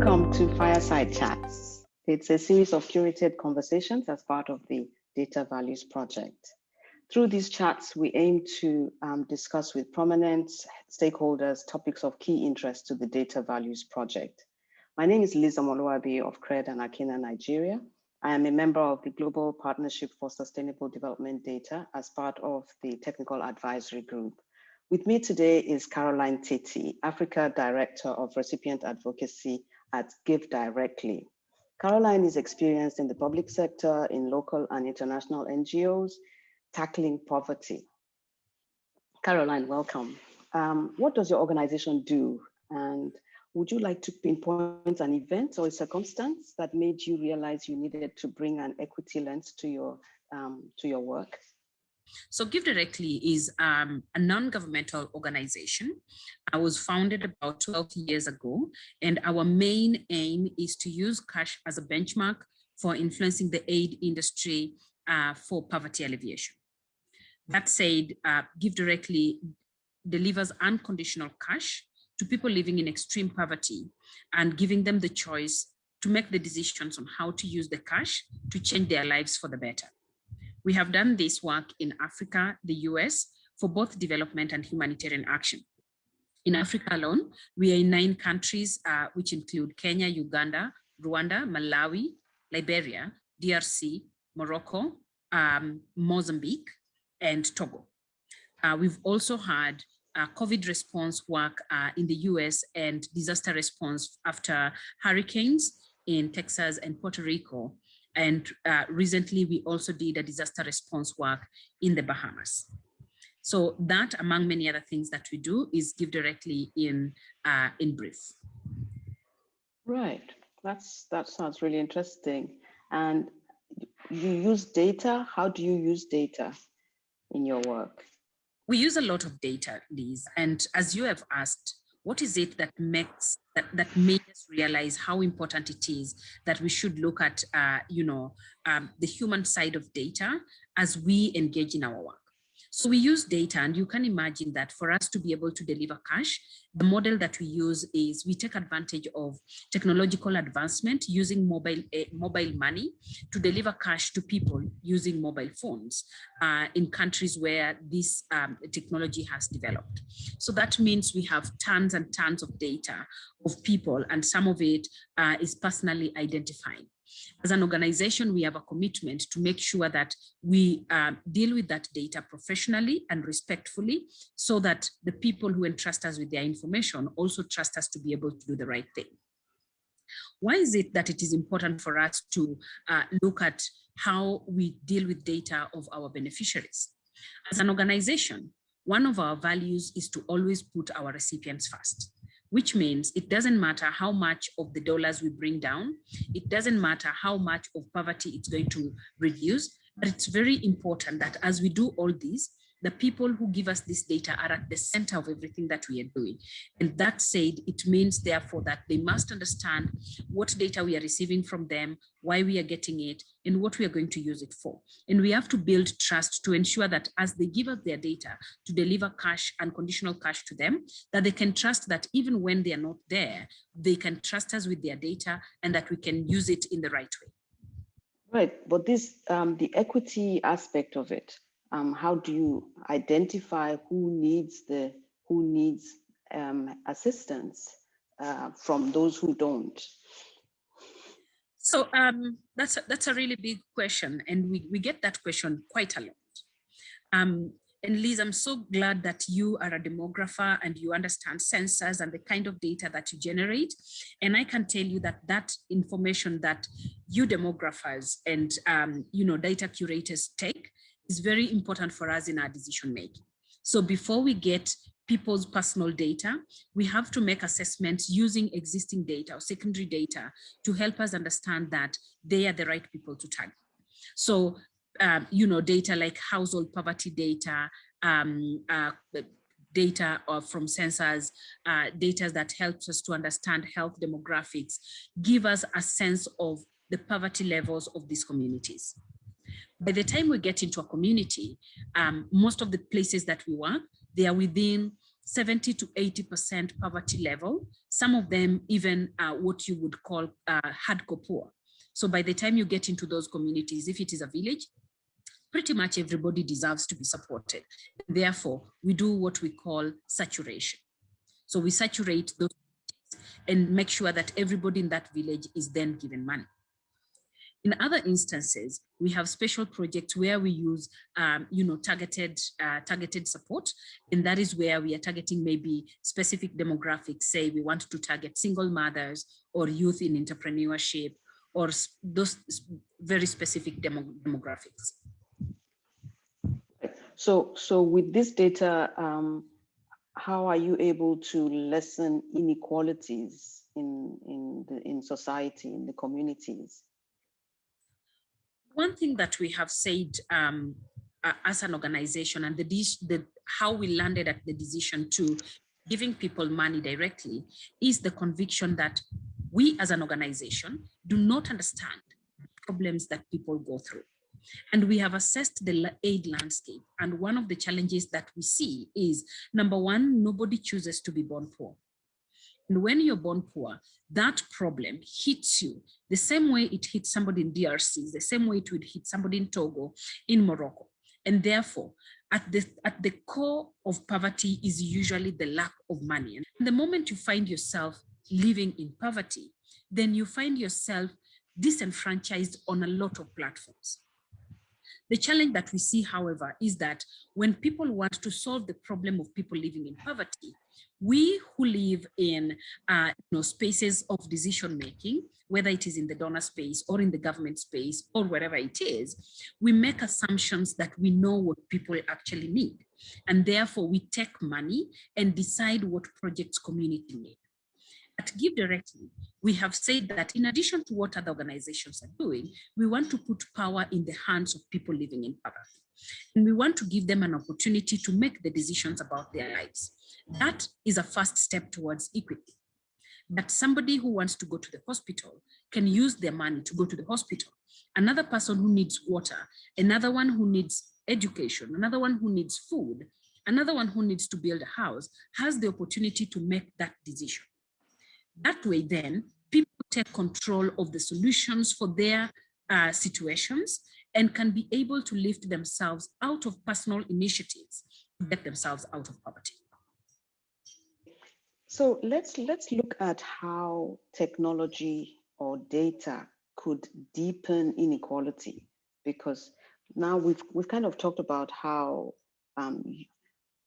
Welcome to Fireside Chats. It's a series of curated conversations as part of the Data Values Project. Through these chats, we aim to discuss with prominent stakeholders topics of key interest to the Data Values Project. My name is Liz Omoluabi of CRED and Akina, Nigeria. I am a member of the Global Partnership for Sustainable Development Data as part of the Technical Advisory Group. With me today is Caroline Teti, Africa Director of Recipient Advocacy at GiveDirectly. Caroline is experienced in the public sector, in local and international NGOs, tackling poverty. Caroline, welcome. What does your organization do? And would you like to pinpoint an event or a circumstance that made you realize you needed to bring an equity lens to your work? So GiveDirectly is a non-governmental organization. I was founded about 12 years ago, and our main aim is to use cash as a benchmark for influencing the aid industry for poverty alleviation. That said, GiveDirectly delivers unconditional cash to people living in extreme poverty and giving them the choice to make the decisions on how to use the cash to change their lives for the better. We have done this work in Africa, the US, for both development and humanitarian action. In Africa alone, we are in 9 countries, which include Kenya, Uganda, Rwanda, Malawi, Liberia, DRC, Morocco, Mozambique, and Togo. We've also had COVID response work in the US and disaster response after hurricanes in Texas and Puerto Rico. And recently, we also did a disaster response work in the Bahamas. So that, among many other things that we do, is GiveDirectly in brief. Right, that sounds really interesting. And you use data. How do you use data in your work? We use a lot of data, Liz. And as you have asked, what is it that made us realize how important it is that we should look at, the human side of data as we engage in our work? So we use data, and you can imagine that for us to be able to deliver cash, the model that we use is we take advantage of technological advancement using mobile money to deliver cash to people using mobile phones in countries where this technology has developed. So that means we have tons and tons of data of people, and some of it is personally identifying. As an organization, we have a commitment to make sure that we deal with that data professionally and respectfully, so that the people who entrust us with their information also trust us to be able to do the right thing. Why is it that it is important for us to look at how we deal with data of our beneficiaries? As an organization, one of our values is to always put our recipients first, which means it doesn't matter how much of the dollars we bring down, it doesn't matter how much of poverty it's going to reduce, but it's very important that as we do all this, the people who give us this data are at the center of everything that we are doing. And that said, it means therefore that they must understand what data we are receiving from them, why we are getting it, and what we are going to use it for. And we have to build trust to ensure that as they give us their data to deliver cash, unconditional cash to them, that they can trust that even when they are not there, they can trust us with their data and that we can use it in the right way. Right, but this, the equity aspect of it, how do you identify who needs assistance from those who don't? So that's a really big question, and we get that question quite a lot. And Liz, I'm so glad that you are a demographer and you understand sensors and the kind of data that you generate. And I can tell you that that information that you demographers and data curators take is very important for us in our decision making. So before we get people's personal data, we have to make assessments using existing data or secondary data to help us understand that they are the right people to target. So data like household poverty data, data from sensors, data that helps us to understand health demographics, give us a sense of the poverty levels of these communities. By the time we get into a community, most of the places that we work, they are within 70 to 80% poverty level, Some of them even what you would call hardcore poor. So by the time you get into those communities, if it is a village, pretty much everybody deserves to be supported. Therefore, we do what we call saturation. So we saturate those and make sure that everybody in that village is then given money. In other instances, we have special projects where we use, targeted support, and that is where we are targeting maybe specific demographics. Say we want to target single mothers or youth in entrepreneurship, or those very specific demographics. So with this data, how are you able to lessen inequalities in society, in the communities? One thing that we have said as an organization, and how we landed at the decision to giving people money directly, is the conviction that we as an organization do not understand the problems that people go through. And we have assessed the aid landscape. And one of the challenges that we see is, number one, nobody chooses to be born poor. And when you're born poor, that problem hits you the same way it hits somebody in DRC, the same way it would hit somebody in Togo, in Morocco. And therefore, at the core of poverty is usually the lack of money. And the moment you find yourself living in poverty, then you find yourself disenfranchised on a lot of platforms. The challenge that we see, however, is that when people want to solve the problem of people living in poverty, we who live in spaces of decision-making, whether it is in the donor space or in the government space or wherever it is, we make assumptions that we know what people actually need. And therefore, we take money and decide what projects community need. At GiveDirectly, we have said that in addition to what other organizations are doing, we want to put power in the hands of people living in poverty. And we want to give them an opportunity to make the decisions about their lives. That is a first step towards equity. That somebody who wants to go to the hospital can use their money to go to the hospital. Another person who needs water, another one who needs education, another one who needs food, another one who needs to build a house has the opportunity to make that decision. That way, then, people take control of the solutions for their situations and can be able to lift themselves out of personal initiatives to get themselves out of poverty. So let's look at how technology or data could deepen inequality, because now we've kind of talked about how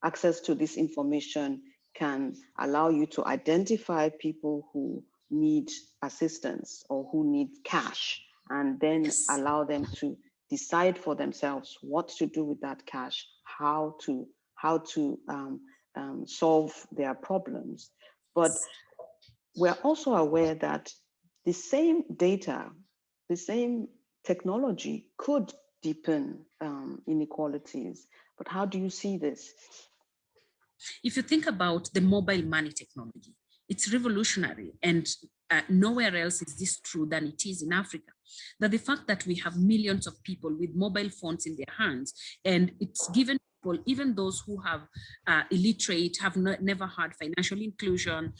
access to this information can allow you to identify people who need assistance or who need cash, and then allow them to decide for themselves what to do with that cash, how to solve their problems. But we're also aware that the same data, the same technology could deepen inequalities. But how do you see this? If you think about the mobile money technology, it's revolutionary, and nowhere else is this true than it is in Africa. That the fact that we have millions of people with mobile phones in their hands, and it's given people, even those who have illiterate, have never had financial inclusion,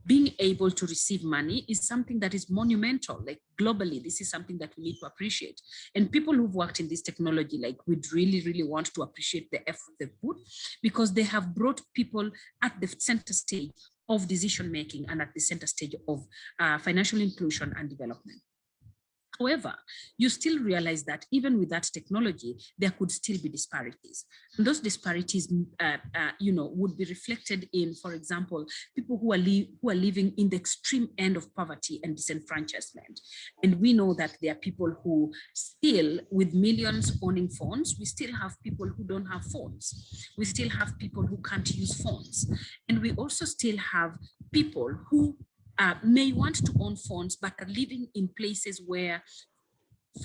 being able to receive money is something that is monumental. Like globally, this is something that we need to appreciate. And people who've worked in this technology, like, we'd really, really want to appreciate the effort they've put, because they have brought people at the center stage of decision-making and at the center stage of financial inclusion and development. However, you still realize that even with that technology, there could still be disparities. And those disparities, would be reflected in, for example, people who are living in the extreme end of poverty and disenfranchisement. And we know that there are people who still, with millions owning phones, we still have people who don't have phones. We still have people who can't use phones. And we also still have people who may want to own phones, but are living in places where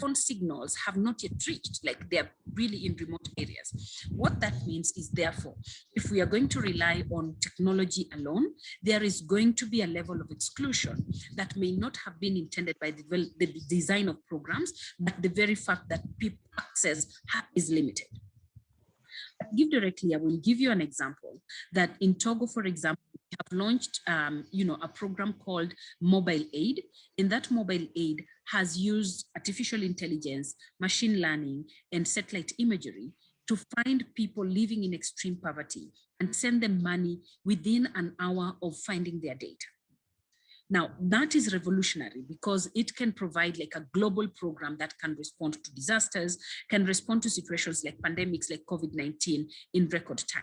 phone signals have not yet reached, like they're really in remote areas. What that means is, therefore, if we are going to rely on technology alone, there is going to be a level of exclusion that may not have been intended by the design of programs, but the very fact that people access is limited. GiveDirectly, I will give you an example that in Togo, for example, have launched, a program called Mobile Aid. And that Mobile Aid has used artificial intelligence, machine learning, and satellite imagery to find people living in extreme poverty and send them money within an hour of finding their data. Now, that is revolutionary because it can provide like a global program that can respond to disasters, can respond to situations like pandemics, like COVID-19 in record time.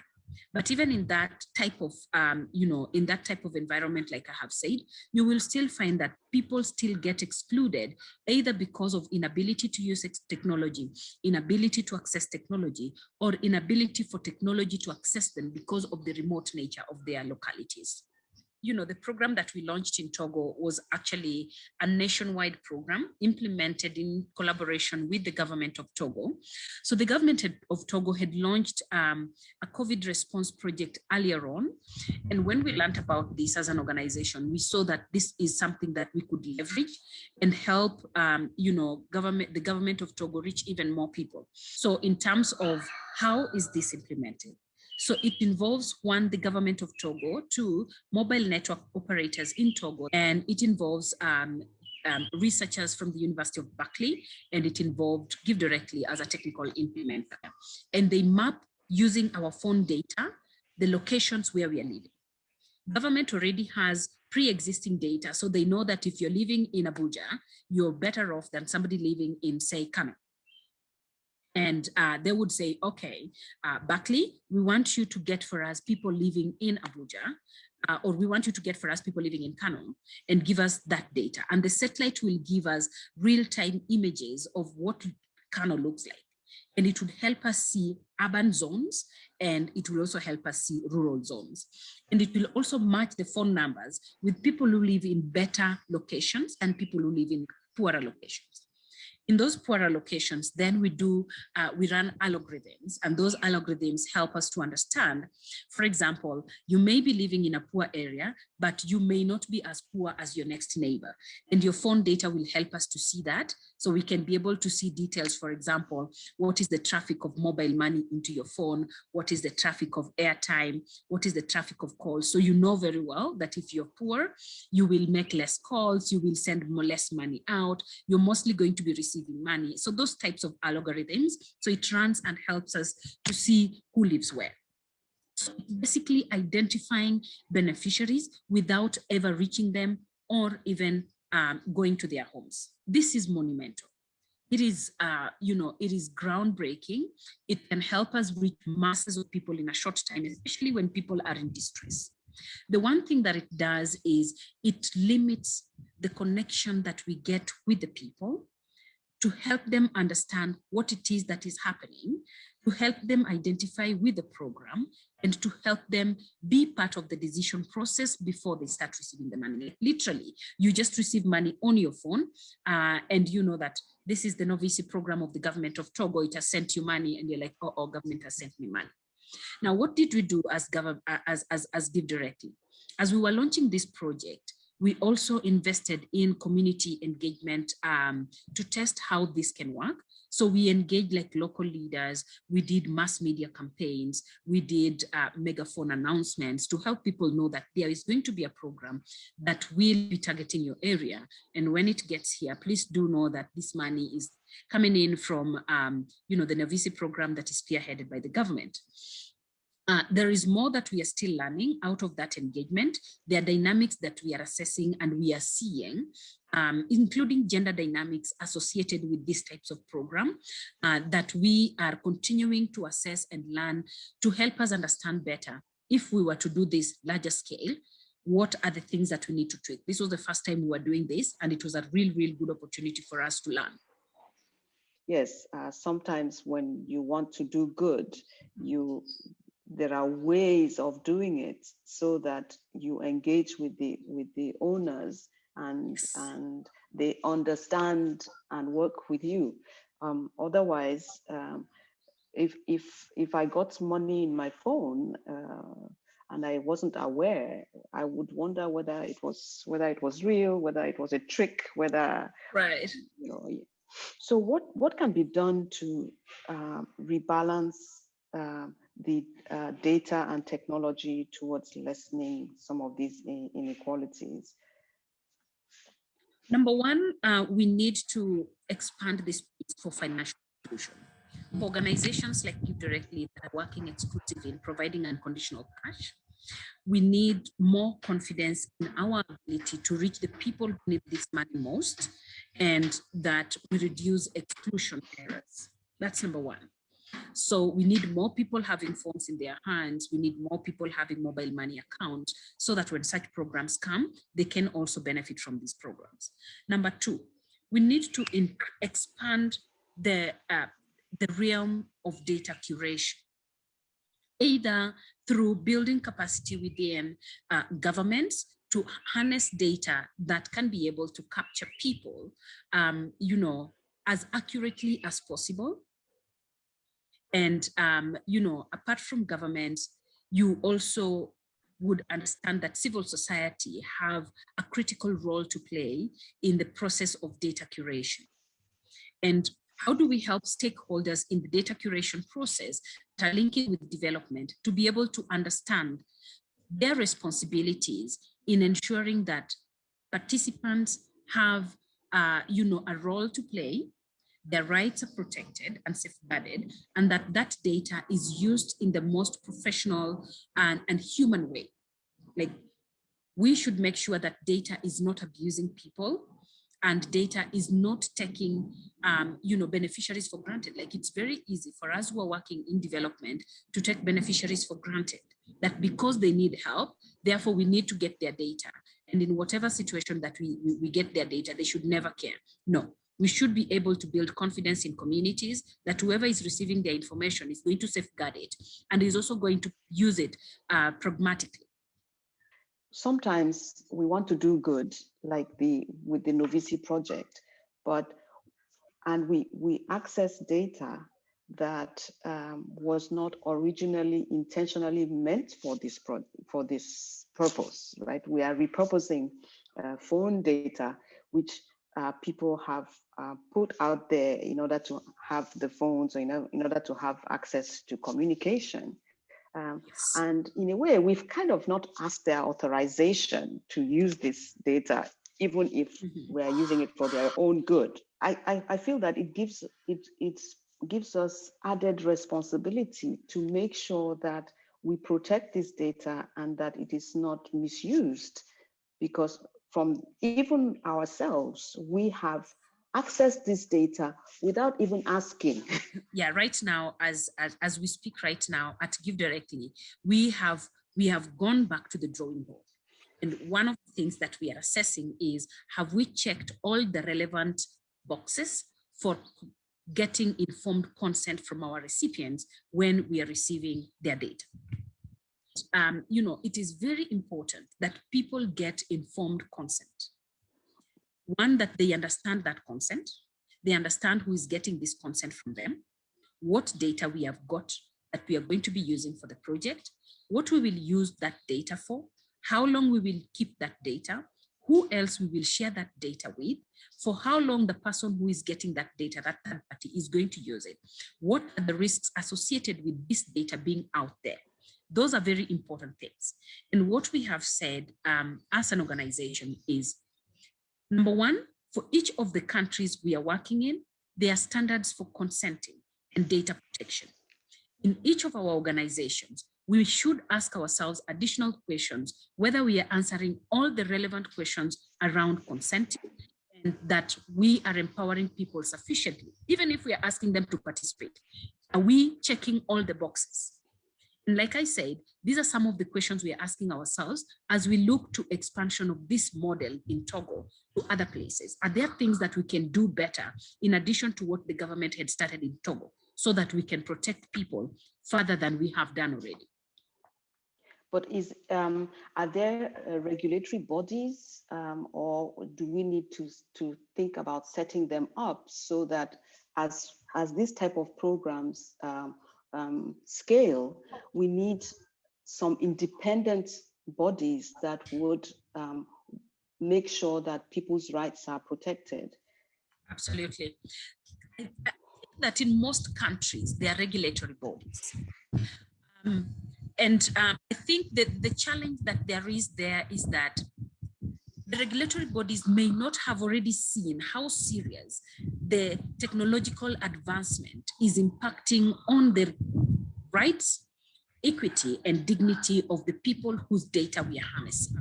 But even in that type of, in that type of environment, like I have said, you will still find that people still get excluded, either because of inability to use technology, inability to access technology, or inability for technology to access them because of the remote nature of their localities. The program that we launched in Togo was actually a nationwide program implemented in collaboration with the government of Togo. So the government of Togo had launched a COVID response project earlier on. And when we learned about this as an organization, we saw that this is something that we could leverage and help, the government of Togo reach even more people. So in terms of how is this implemented? So it involves, one, the government of Togo, two, mobile network operators in Togo, and it involves researchers from the University of Berkeley, and it involved GiveDirectly as a technical implementer. And they map, using our phone data, the locations where we are living. Government already has pre-existing data, so they know that if you're living in Abuja, you're better off than somebody living in, say, Kano. And they would say, okay, Berkeley, we want you to get for us people living in Abuja, or we want you to get for us people living in Kano, and give us that data. And the satellite will give us real-time images of what Kano looks like. And it would help us see urban zones, and it will also help us see rural zones. And it will also match the phone numbers with people who live in better locations and people who live in poorer locations. In those poorer locations, then we run algorithms, and those algorithms help us to understand, for example, you may be living in a poor area, but you may not be as poor as your next neighbor. And your phone data will help us to see that. So we can be able to see details, for example, what is the traffic of mobile money into your phone? What is the traffic of airtime? What is the traffic of calls? So you know very well that if you're poor, you will make less calls, you will send less money out, you're mostly going to be receiving money. So those types of algorithms, so it runs and helps us to see who lives where. So basically identifying beneficiaries without ever reaching them or even going to their homes. This is monumental. It is, it is groundbreaking. It can help us reach masses of people in a short time, especially when people are in distress. The one thing that it does is it limits the connection that we get with the people, to help them understand what it is that is happening, to help them identify with the program, and to help them be part of the decision process before they start receiving the money. Like literally, you just receive money on your phone, and you know that this is the Novice program of the government of Togo. It has sent you money, and you're like, oh, government has sent me money. Now, what did we do as GiveDirectly? As we were launching this project, we also invested in community engagement to test how this can work. So we engaged like local leaders, we did mass media campaigns, we did megaphone announcements to help people know that there is going to be a program that will be targeting your area. And when it gets here, please do know that this money is coming in from the Novice program that is spearheaded by the government. There is more that we are still learning out of that engagement. There are dynamics that we are assessing and we are seeing, including gender dynamics associated with these types of program that we are continuing to assess and learn to help us understand better. If we were to do this larger scale, what are the things that we need to tweak? This was the first time we were doing this, and it was a real good opportunity for us to learn. Yes, sometimes when you want to do good, there are ways of doing it so that you engage with the owners and they understand and work with you. Otherwise, if I got money in my phone and I wasn't aware, I would wonder whether it was real, whether it was a trick, whether right. So what can be done to rebalance the data and technology towards lessening some of these inequalities? Number one, we need to expand the space for financial inclusion. For organizations like GiveDirectly that are working exclusively in providing unconditional cash, we need more confidence in our ability to reach the people who need this money most, and that we reduce exclusion errors. That's number one. So we need more people having phones in their hands. We need more people having mobile money accounts so that when such programs come, they can also benefit from these programs. Number two, we need to expand the realm of data curation, either through building capacity within governments to harness data that can be able to capture people, as accurately as possible. And, apart from governments, you also would understand that civil society have a critical role to play in the process of data curation. And how do we help stakeholders in the data curation process that are linking with development to be able to understand their responsibilities in ensuring that participants have, a role to play, their rights are protected and safeguarded, and that data is used in the most professional and human way. Like, we should make sure that data is not abusing people, and data is not taking, beneficiaries for granted. Like, it's very easy for us who are working in development to take beneficiaries for granted, that because they need help, therefore we need to get their data. And in whatever situation that we get their data, they should never care. No, we should be able to build confidence in communities that whoever is receiving their information is going to safeguard it and is also going to use it pragmatically. Sometimes we want to do good, like with the Novici project, and we access data that was not originally intentionally meant for this purpose, right? We are repurposing phone data, which people have put out there in order to have the phones, or in order to have access to communication. Yes. And in a way, we've kind of not asked their authorization to use this data, even if we're using it for their own good. I feel that it gives us added responsibility to make sure that we protect this data and that it is not misused, because from even ourselves, we have accessed this data without even asking. Yeah, right now, as we speak right now at GiveDirectly, we have gone back to the drawing board. And one of the things that we are assessing is, have we checked all the relevant boxes for getting informed consent from our recipients when we are receiving their data? It is very important that people get informed consent. One, that they understand that consent, they understand who is getting this consent from them, what data we have got that we are going to be using for the project, what we will use that data for, how long we will keep that data, who else we will share that data with, for how long the person who is getting that data, that third party, is going to use it, what are the risks associated with this data being out there. Those are very important things. And what we have said as an organization is, number one, for each of the countries we are working in, there are standards for consenting and data protection. In each of our organizations, we should ask ourselves additional questions, whether we are answering all the relevant questions around consenting, and that we are empowering people sufficiently. Even if we are asking them to participate, are we checking all the boxes? And like I said, these are some of the questions we are asking ourselves as we look to expansion of this model in Togo to other places. Are there things that we can do better in addition to what the government had started in Togo, so that we can protect people further than we have done already? But are there regulatory bodies, or do we need to think about setting them up so that as this type of programs scale, we need some independent bodies that would make sure that people's rights are protected? Absolutely. I think that in most countries, there are regulatory bodies. I think that the challenge that there is that the regulatory bodies may not have already seen how serious the technological advancement is impacting on the rights, equity, and dignity of the people whose data we are harnessing.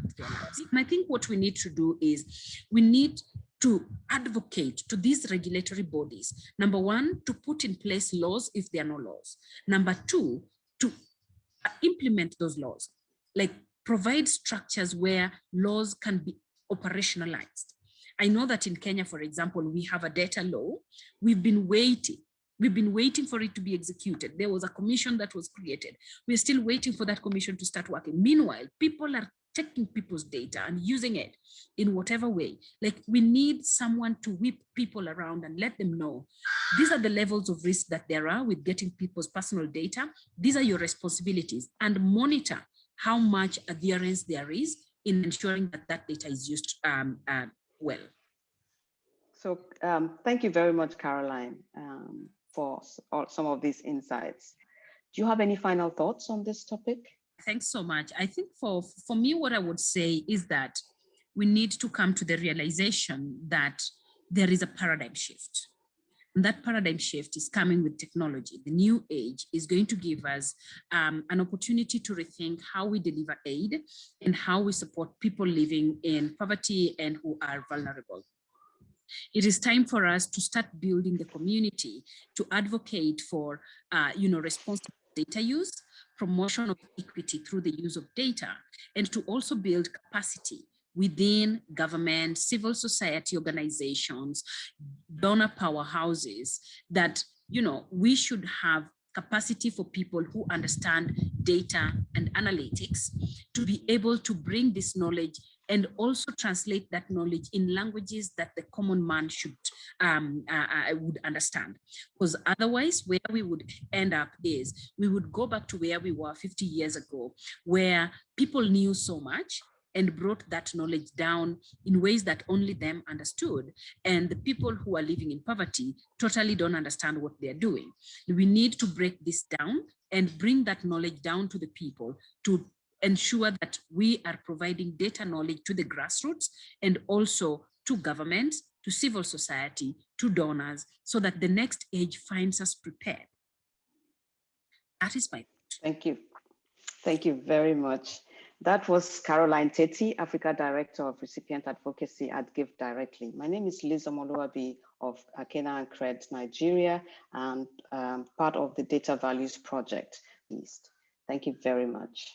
And I think what we need to do is we need to advocate to these regulatory bodies. Number one, to put in place laws if there are no laws. Number two, to implement those laws, like provide structures where laws can be operationalized. I know that in Kenya, for example, we have a data law. We've been waiting for it to be executed. There was a commission that was created. We're still waiting for that commission to start working. Meanwhile, people are taking people's data and using it in whatever way. Like, we need someone to whip people around and let them know these are the levels of risk that there are with getting people's personal data. These are your responsibilities, and monitor how much adherence there is in ensuring that that data is used well. So thank you very much, Caroline, for some of these insights. Do you have any final thoughts on this topic? Thanks so much. I think for me, what I would say is that we need to come to the realization that there is a paradigm shift. And that paradigm shift is coming with technology. The new age is going to give us an opportunity to rethink how we deliver aid and how we support people living in poverty and who are vulnerable. It is time for us to start building the community to advocate for responsible data use, promotion of equity through the use of data, and to also build capacity within government, civil society organizations, donor powerhouses, that we should have capacity for people who understand data and analytics to be able to bring this knowledge and also translate that knowledge in languages that the common man should would understand. Because otherwise, where we would end up is we would go back to where we were 50 years ago, where people knew so much and brought that knowledge down in ways that only them understood. And the people who are living in poverty totally don't understand what they're doing. We need to break this down and bring that knowledge down to the people to ensure that we are providing data knowledge to the grassroots and also to governments, to civil society, to donors, so that the next age finds us prepared. That is my thought. Thank you. Thank you very much. That was Caroline Teti, Africa Director of Recipient Advocacy at GiveDirectly. My name is Liz Omoluabi of Akena and Cred, Nigeria, and part of the Data Values Project East. Thank you very much.